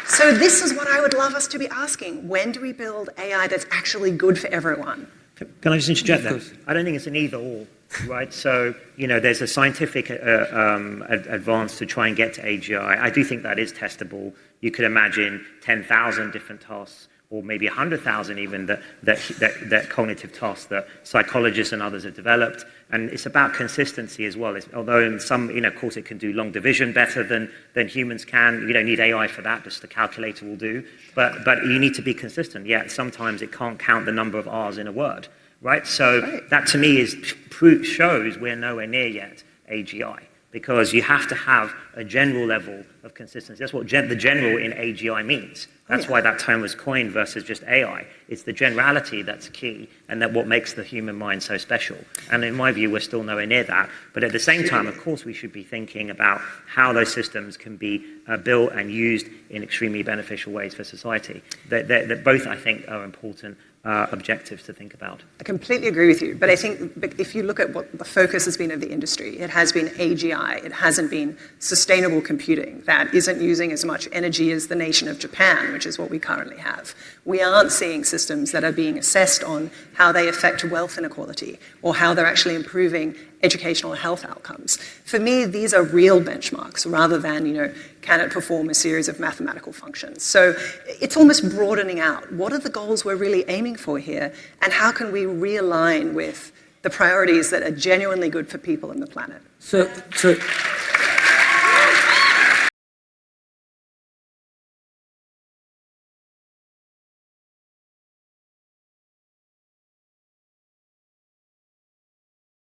So this is what I would love us to be asking. When do we build AI that's actually good for everyone? Can I just interject there? I don't think it's an either or, right? So, there's a scientific advance to try and get to AGI. I do think that is testable. You could imagine 10,000 different tasks, or maybe 100,000 even, that cognitive tasks that psychologists and others have developed. And it's about consistency as well. Although in some, of course, it can do long division better than humans can. You don't need AI for that, just the calculator will do. But you need to be consistent. Yet sometimes it can't count the number of R's in a word, right? So that to me shows we're nowhere near yet AGI. Because you have to have a general level of consistency. That's what the general in AGI means. That's why that term was coined versus just AI. It's the generality that's key, and that what makes the human mind so special. And in my view, we're still nowhere near that. But at the same time, of course, we should be thinking about how those systems can be built and used in extremely beneficial ways for society. That both, I think, are important objectives to think about. I completely agree with you, but I think if you look at what the focus has been of the industry, it has been AGI, it hasn't been sustainable computing that isn't using as much energy as the nation of Japan, which is what we currently have. We aren't seeing systems that are being assessed on how they affect wealth inequality or how they're actually improving educational health outcomes. For me, these are real benchmarks rather than, can it perform a series of mathematical functions? So it's almost broadening out. What are the goals we're really aiming for here? And how can we realign with the priorities that are genuinely good for people and the planet? So